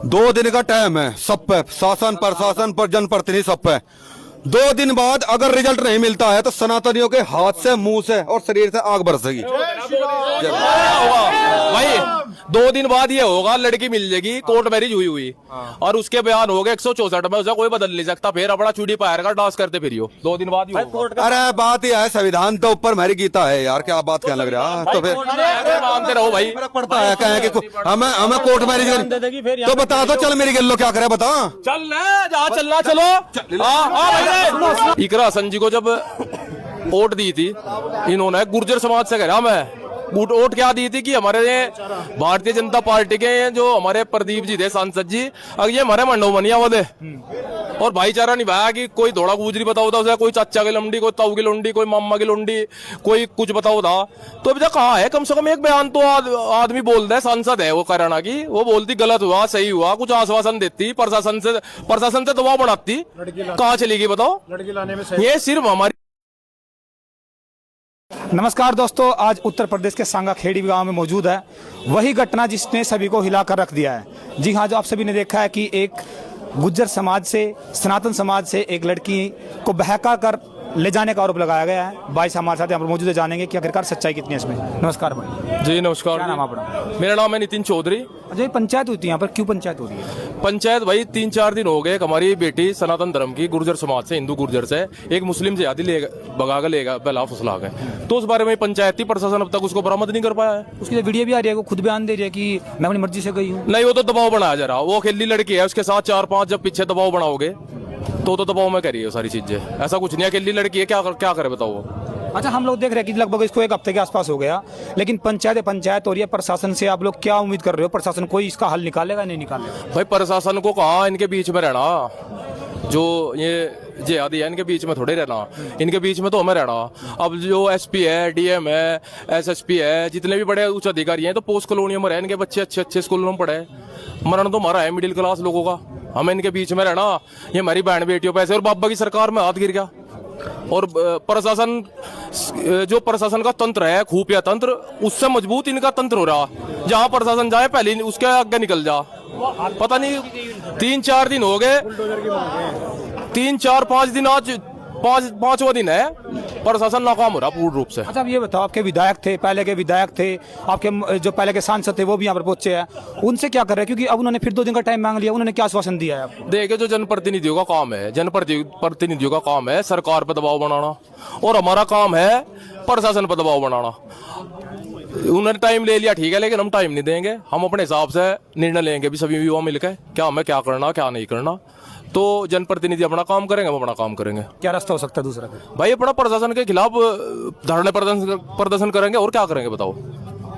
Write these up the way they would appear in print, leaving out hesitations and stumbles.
2 दिन का टाइम है सब पे, शासन प्रशासन पर जनप्रतिनिधि सब पे। 2 दिन बाद अगर रिजल्ट नहीं मिलता है तो सनातनियों के हाथ से, मुंह से और शरीर से आग बरसेगी। भाई 2 दिन बाद ये होगा, लड़की मिल जाएगी, कोर्ट मैरिज हुई और उसके बयान हो गए 164 में, उसे कोई बदल नहीं सकता। फिर अपना चूड़ी पायर का डांस करते फिर 2 दिन बाद ही होगा। अरे बात यह है, संविधान तो ऊपर मेरी गीता है यार, क्या बात क्या लग रहा है? तो फिर मानते रहो भाई, फर्क पड़ता है कहें कि हमें कोर्ट मैरिज तो बता दो, चल मेरी गिल्लो क्या करे बता। चल जहाँ चलना चलो। इकरा हसन जी को जब वोट दी थी इन्होंने गुर्जर समाज से कहा, मैं वोट क्या दी थी कि हमारे भारतीय जनता पार्टी के जो हमारे प्रदीप जी थे सांसद जी, अगर ये हमारे मंडो बनिया वाले और भाईचारा निभाया कि कोई थोड़ा गुजरी बताओ था उसे, कोई चाचा की लंडी, कोई ताऊ की लंडी, कोई मामा की लंडी, कोई कुछ बताओ था। तो अभी तक कहाँ है? कम से कम एक बयान तो आदमी बोल दे, सांसद है वो कराना की, वो बोलती गलत हुआ सही हुआ, कुछ आश्वासन देती, प्रशासन से दबाव बनाती, कहाँ चली गई बताओ? लड़की लाने में ये सिर्फ हमारी। नमस्कार दोस्तों, आज उत्तर प्रदेश के सांगाखेड़ी गांव में मौजूद है वही घटना जिसने सभी को हिलाकर रख दिया है। जी हाँ, जो आप सभी ने देखा है कि एक गुज्जर समाज से, सनातन समाज से एक लड़की को बहका कर ले जाने का आरोप लगाया गया है। भाई हमारे साथ यहाँ पर मौजूद है, जानेंगे कि आखिरकार सच्चाई कितनी है इसमें। नमस्कार भाई। जी नमस्कार। क्या नाम आपका? मेरा नाम है नितिन चौधरी। अच्छा, पंचायत होती है यहाँ पर, क्यों पंचायत हो रही है? पंचायत भाई 3-4 दिन हो गए, हमारी बेटी सनातन धर्म की गुर्जर समाज से, हिंदू गुर्जर से एक मुस्लिम से आदि भगा कर लेगा पहला फुसला गए, तो उस बारे में पंचायत थी, प्रशासन अब तक उसको बरामद नहीं कर पाया है। उसकी जो वीडियो भी आ रही है, वो खुद बयान दे रही है कि मैं अपनी मर्जी से गई हूँ। नहीं, वो तो दबाव बनाया जा रहा, वो अकेली लड़की है, उसके साथ 4-5 जब पीछे दबाव बनाओगे तो दबाव में करिए सारी चीजें। ऐसा कुछ नहीं है, अकेली लड़की है, क्या करे बताओ। अच्छा, हम लोग देख रहे हैं कि लगभग इसको 1 हफ्ते के आसपास हो गया, लेकिन पंचायत हो रही है। प्रशासन से आप लोग क्या उम्मीद कर रहे हो? प्रशासन कोई इसका हल निकालेगा नहीं निकालेगा? भाई प्रशासन को कहा इनके बीच में रहना, जो ये जिहादी है इनके बीच में थोड़े रहना, इनके बीच में तो हमें रहना। अब जो एसपी है, डीएम है, एसएसपी है, जितने भी बड़े उच्च अधिकारी हैं, तो पोस्ट कॉलोनियों में रहे, इनके बच्चे अच्छे स्कूलों में पढ़े। मरण तो हमारा है मिडिल क्लास लोगों का, हमें इनके बीच में रहना। ये हमारी बहन बेटियों पैसे और बाबा की सरकार में हाथ गिर गया। और प्रशासन, जो प्रशासन का तंत्र है, खुफिया तंत्र, उससे मजबूत इनका तंत्र हो रहा। जहां प्रशासन जाए पहले उसके आगे निकल जा। पता नहीं 3-4 दिन हो गए, 3-4-5 दिन, आज पांचवा दिन है, प्रशासन नाकाम हो रहा पूर्ण रूप से। अच्छा, अब ये बताओ, आपके विधायक थे, पहले के विधायक थे, आपके जो पहले के सांसद थे वो भी यहाँ पर पहुंचे हैं, उनसे क्या कर रहे हैं? क्योंकि अब उन्होंने फिर 2 दिन का टाइम मांग लिया, उन्होंने क्या आश्वासन दिया है आपको? देखिए, जो जनप्रतिनिधियों का काम है, जनप्रतिनिधियों का काम है सरकार पर दबाव बनाना, और हमारा काम है प्रशासन पर दबाव बनाना। उन्होंने टाइम ले लिया, ठीक है, लेकिन हम टाइम नहीं देंगे, हम अपने हिसाब से निर्णय लेंगे भी सभी युवा मिलकर, क्या हमें क्या करना क्या नहीं करना। तो जनप्रतिनिधि अपना काम करेंगे, हम अपना काम करेंगे। क्या रास्ता हो सकता है दूसरा? भाई अपना प्रशासन के खिलाफ धरने प्रदर्शन करेंगे, और क्या करेंगे बताओ।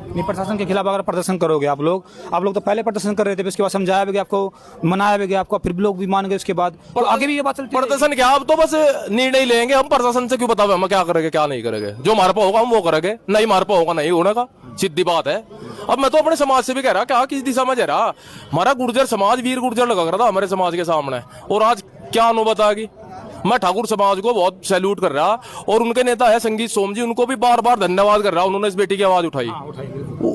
नहीं, प्रशासन के खिलाफ अगर प्रदर्शन करोगे आप लोग तो पहले प्रदर्शन कर रहे थे, उसके बाद समझाया भी गया आपको, मनाया भी गया आपको, फिर लोग भी मान गए उसके बाद, तो आगे भी ये बात चलती प्रदर्शन क्या, अब तो बस निर्णय लेंगे हम। प्रशासन से क्यों बताओ हम क्या करेंगे क्या नहीं करेंगे? जो हमारे पास होगा हम वो करेंगे, नहीं हमारे पास होगा नहीं होने का, सीधी बात है। अब मैं तो अपने समाज से भी कह रहा, क्या किस दिशा में जा रहा, हमारा गुर्जर समाज वीर गुर्जर लगा रहा था हमारे समाज के सामने, और आज क्या नौबत आ गई। मैं ठाकुर समाज को बहुत सैल्यूट कर रहा, और उनके नेता है संगीत सोम जी, उनको भी बार बार धन्यवाद कर रहा, उन्होंने इस बेटी की आवाज उठाई,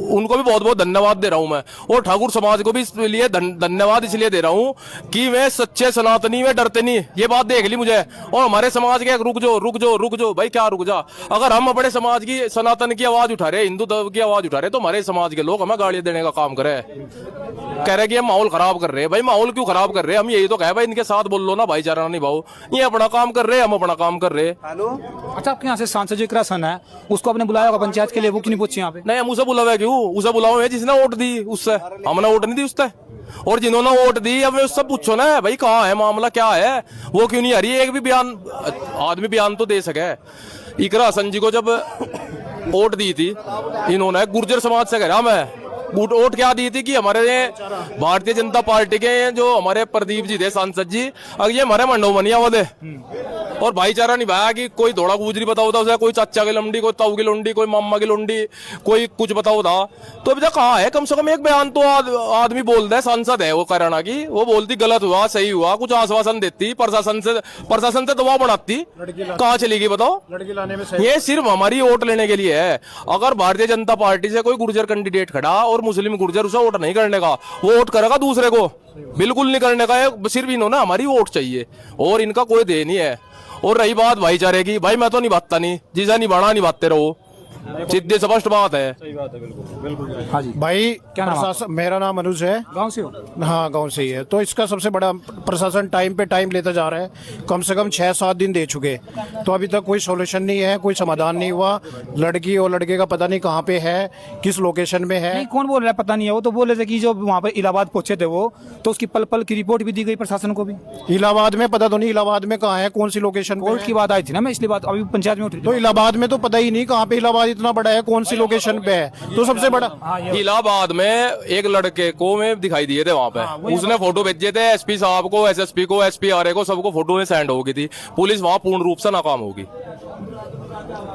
उनको भी बहुत बहुत धन्यवाद दे रहा हूं मैं। और ठाकुर समाज को भी इसलिए धन्यवाद इसलिए दे रहा हूं कि वे सच्चे सनातनी, वे डरते नहीं, ये बात देख ली मुझे। और हमारे समाज के रुक जाओ भाई, क्या रुक जा? अगर हम अपने समाज की, सनातन की आवाज उठा रहे, हिंदू धर्म की आवाज उठा रहे, तो हमारे समाज के लोग हमें गालियां देने का काम करे, कह रहे कि हम माहौल खराब कर रहे हैं। भाई माहौल क्यों खराब कर रहे हैं? हम यही तो कहे भाई, इनके साथ बोल लो ना, भाईचारा निभाओ। ये अपना काम कर रहे हैं, हम अपना काम कर रहे हैं। अच्छा, आपके यहाँ से सांसद जो इकरा हसन है, उसको आपने बुलाया होगा पंचायत के लिए, वो क्यों नहीं पहुंचे यहाँ पे? नहीं, हम उसे बुलावे क्यों? उसे बुलावे जिसने वोट दी, उससे हमने वोट नहीं दी उससे। और जिन्होंने वोट दी, अब उससे पूछो ना भाई कहाँ है मामला, क्या है, वो क्यों नहीं आ रही? एक भी बयान, आदमी बयान तो दे सके। इकरा हसन जी को जब वोट दी थी इन्होंने गुर्जर समाज से कहा, मैं वोट क्या दी थी कि हमारे भारतीय जनता पार्टी के जो हमारे प्रदीप जी थे सांसद जी, अगर ये हमारे मंडो बनिया वाले, और भाईचारा निभाया कि कोई थोड़ा गुजरी बताओ था उसे, कोई चाचा की लंडी, कोई ताऊ की लंडी, कोई मामा की लंडी, कोई कुछ बताओ था। तो अभी तक कहाँ है? कम से कम एक बयान तो आदमी बोल दे, सांसद है वो कराना की, वो बोलती गलत हुआ सही हुआ, कुछ आश्वासन देती, प्रशासन से दबाव बनाती, कहाँ चली गई बताओ? लड़की लाने में ये सिर्फ हमारी वोट लेने के लिए है। अगर भारतीय जनता पार्टी से कोई गुर्जर कैंडिडेट खड़ा और और मुस्लिम गुर्जर उसे वोट नहीं करने का, वो वोट करेगा दूसरे को, बिल्कुल नहीं करने का है। सिर्फ इन्होंने हमारी वोट चाहिए और इनका कोई दे नहीं है। और रही बात भाईचारे की, भाई मैं तो निभाता नहीं, जिसे निभाना निभाते रहो, सीधी स्पष्ट बात है। हाँ जी भाई क्या नाम प्रशासन, मेरा नाम अनुज है। गांव से हो? हाँ गांव से ही है। तो इसका सबसे बड़ा प्रशासन टाइम पे टाइम लेता जा रहा है, कम से कम 6-7 दिन दे चुके, तो अभी तक कोई सॉल्यूशन नहीं है, कोई समाधान नहीं हुआ। लड़की और लड़के का पता नहीं कहाँ पे है, किस लोकेशन में है। नहीं, कौन बोल रहा है पता नहीं है। वो तो बोल रहे थे कि जो वहाँ पे इलाहाबाद पहुंचे थे वो, तो उसकी पल पल की रिपोर्ट भी दी गई प्रशासन को भी। इलाहाबाद में पता तो नहीं, इलाहाबाद में कहाँ है, कौन सी लोकेशन पे कोर्ट है। की बात आई थी ना, मैं इसलिए बात अभी पंचायत में उठी तो इलाहाबाद में तो पता ही नहीं कहाँ पे, इलाहाबाद इतना बड़ा है, कौन सी लोकेशन पे है। तो सबसे बड़ा इलाहाबाद में एक लड़के को मैं दिखाई दिए थे वहां पे, उसने फोटो भेजे थे एसपी साहब को, एसएसपी को, एसपी आरए को, सबको फोटो में सेंड हो गई थी। पुलिस वहां पूर्ण रूप से नाकाम होगी,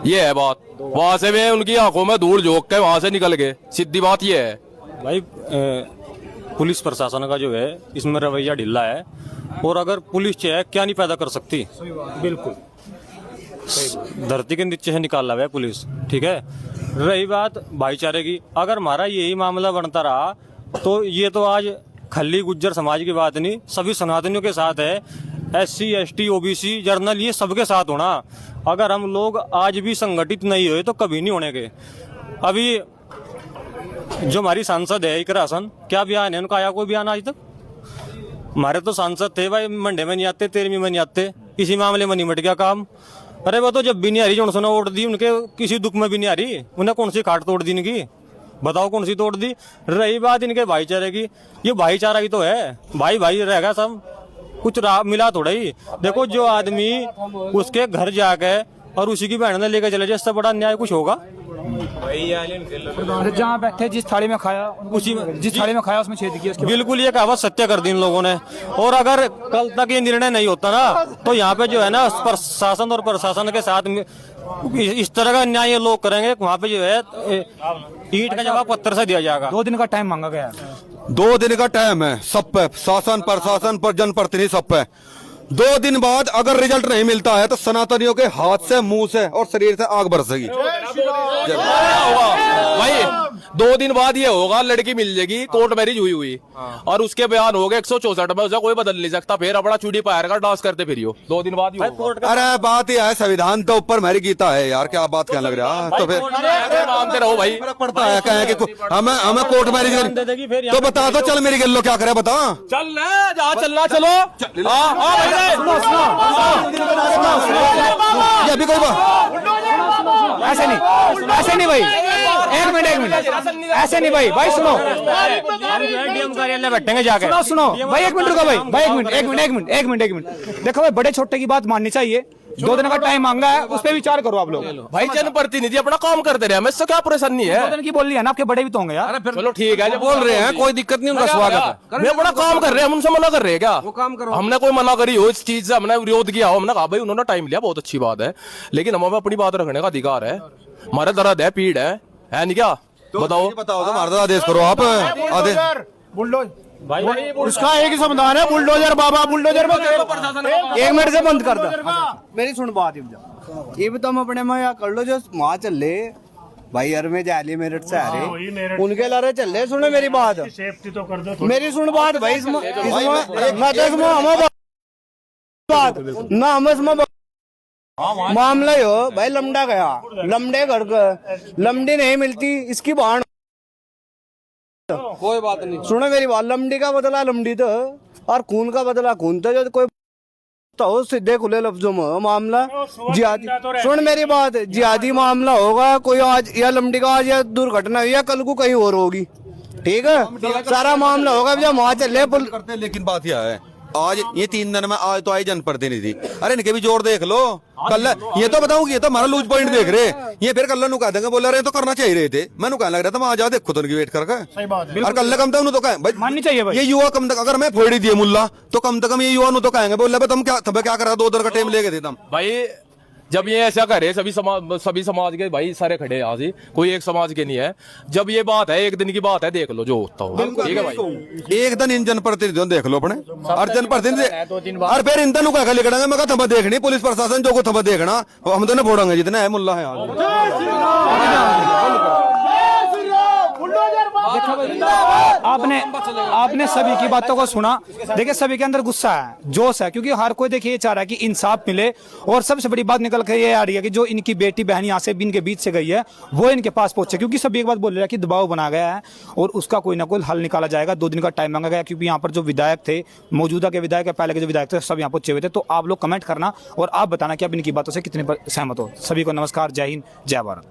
ये है बात। वहां से वे उनकी आंखों में धूल झोंक के वहां से निकल गए, सीधी बात ये है। भाई पुलिस प्रशासन का जो है इसमें रवैया ढीला है, और अगर पुलिस चाहे क्या नहीं पैदा कर सकती, बिल्कुल धरती के नीचे से निकाला हुआ है पुलिस, ठीक है। रही बात भाईचारे की, अगर हमारा यही मामला बनता रहा तो ये तो आज खल्ली गुज्जर समाज की बात नहीं, सभी सनातनियों के साथ है, SC ST OBC जर्नल ये सबके साथ होना। अगर हम लोग आज भी संगठित नहीं हुए तो कभी नहीं होने के। अभी जो हमारी सांसद है इकरा हसन, क्या बयान है उनका, आया कोई बयान आज तक? हमारे तो सांसद थे भाई, मंडे में नहीं आते, 13वीं में नहीं आते, इसी मामले में निमट गया काम। अरे वो तो जब भी नहीं आ रही, जो उन्होंने वोट दी उनके किसी दुख में भी नहीं आ रही, उन्हें कौन सी खाट तोड़ दी इनकी, बताओ कौन सी तोड़ दी। रही बात इनके भाईचारे की, ये भाईचारा ही तो है, भाई भाई रहेगा सब कुछ मिला थोड़ा ही। देखो जो आदमी उसके घर जाके और उसी की बहन ने लेकर चले जाए, इससे बड़ा अन्याय कुछ होगा? जहाँ बैठे जिस थाली में खाया उसी में, जिस थाली में खाया उसमें छेद किया उसके बिल्कुल ये कहावत सत्य कर दी इन लोगों ने। और अगर कल तक ये निर्णय नहीं होता ना, तो यहाँ पे जो है ना प्रशासन और प्रशासन के साथ इस तरह का अन्याय ये लोग करेंगे, वहाँ पे जो है ईंट का जवाब पत्थर से दिया जाएगा। 2 दिन का टाइम मांगा गया है। 2 दिन का टाइम है सब पे, शासन प्रशासन पर जनप्रतिनिधि सब पे। 2 दिन बाद अगर रिजल्ट नहीं मिलता है तो सनातनियों के हाथ से, मुंह से और शरीर से आग बरसेगी। भाई 2 दिन बाद ये होगा, लड़की मिल जाएगी, कोर्ट मैरिज हुई हुई, और उसके बयान हो गए 164 में, उसे कोई बदल नहीं सकता। फिर अपना चूड़ी पैर का डांस करते फिरियो, 2 दिन बाद ही होगा। अरे बात यह है, संविधान तो ऊपर मेरी गीता है यार, क्या बात क्या लग रहा है। तो फिर मानते रहो भाई, फर्क पड़ता है क्या है कि हमें कोर्ट मैरिज तो बता दो, चल मेरी गिल्लो क्या करे बता। चल जहाँ चलना चलो। ये अभी कोई बात ऐसे नहीं भाई, एक मिनट ऐसे नहीं भाई सुनो डीएम कार्यालय बैठेंगे जाके। सुनो भाई, एक मिनट रुको भाई, एक मिनट देखो भाई, बड़े छोटे की बात माननी चाहिए। 2 दिन का टाइम मांगा है, उस पर विचार करो आप लोग। भाई जनप्रतिनिधि अपना काम करते रहे, हमें इससे क्या परेशानी है। 2 दिन की बोल रही है ना, आपके बड़े भी तो होंगे यार। चलो ठीक है, जब बोल रहे हैं कोई दिक्कत नहीं, उनका स्वागत है। वे अपना काम कर रहे हैं, हम उनसे मना कर रहे हैं क्या? वो काम करो। हमने कोई मना करी हो इस चीज से, हमने विरोध किया हो, हमने कहा भाई उन्होंने टाइम लिया, बहुत अच्छी बात है, लेकिन हमें अपनी बात रखने का अधिकार है। हमारे दर्द है, पीड़ है नहीं क्या? बताओ बताओ, तुम्हारा आदेश करो आप। आदेश बुलडोजर भाई, उसका एक ही समाधान है, बुलडोजर बाबा, बुलडोजर। 1 मिनट से बंद कर दो, मेरी सुन बात। ये भी तुम अपने में यहाँ कर लो, जो वहाँ चल ले भाई, हर में जाली मेरठ से आ रहे, उनके लारे चल ले। सुनो मेरी बात, सेफ्टी तो कर दो, मेरी सुन बात भाई, ना हम मामला हो भाई, लमडा गया, लमडे घर लमडी नहीं मिलती, इसकी बाण कोई बात नहीं। सुनो मेरी बात, लमडी का बदला लमडी तो, और खून का बदला खून तो। जो कोई तो सीधे खुले लफ्जों में मामला जिहादी, सुन मेरी बात, जिहादी मामला होगा कोई आज, या लमडी का आज या दुर्घटना हुई, या कल को कहीं और होगी, ठीक है, सारा मामला होगा जब वहाँ चले करते। लेकिन बात यह है, आज ये 3 दिन में आज तो आई जनप्रतिनिधि, अरे इनके भी जोर देख लो। कल ये तो बताऊं कि ये तो हमारा लूज पॉइंट देख रहे, ये फिर कल कह देंगे, बोला रहे तो करना चाहिए रहे थे, मैंने कहने लग रहा था मैं आ जा देखो तो उनकी वेट करके। सही बात है। और कल कम तक तो कहें भाई माननी चाहिए भाई, ये युवा कम तक, अगर मैं फोड़ी दिए मुल्ला तो कम से कम ये युवा तो कहेंगे, बोले तुम क्या करा, 2 दिन का टाइम लेके थे तुम भाई। जब ये ऐसा करे, सभी समाज के भाई सारे खड़े हैं, आज ही कोई एक समाज के नहीं है। जब ये बात है, 1 दिन की बात है, देख लो जो होता हो, ठीक है भाई। एक दिन इन जनप्रतिनिधियों देख लो अपने, और जनप्रतिनिधि और फिर इन दिन कह लिखा मैं थम्बा देखनी, पुलिस प्रशासन जो को थम्बा देखना, हम तो फोड़ेंगे जितने है मुल्ला है। आपने सभी की बातों को सुना। देखिए सभी के अंदर गुस्सा है, जोश है, क्योंकि हर कोई देखिए ये चाह रहा है कि इंसाफ मिले। और सबसे बड़ी बात निकल कर ये आ रही है कि जो इनकी बेटी बहन यहाँ से इनके बीच से गई है वो इनके पास पहुंचे, क्योंकि सभी एक बात बोल रहे हैं कि दबाव बना गया है और उसका कोई ना कोई हल निकाला जाएगा। 2 दिन का टाइम मांगा गया, क्योंकि यहाँ पर जो विधायक थे, मौजूदा के विधायक, पहले के जो विधायक थे, सब यहाँ पहुंचे हुए थे। तो आप लोग कमेंट करना और आप बताना कि आप इनकी बातों से कितने सहमत हो। सभी को नमस्कार, जय हिंद, जय भारत।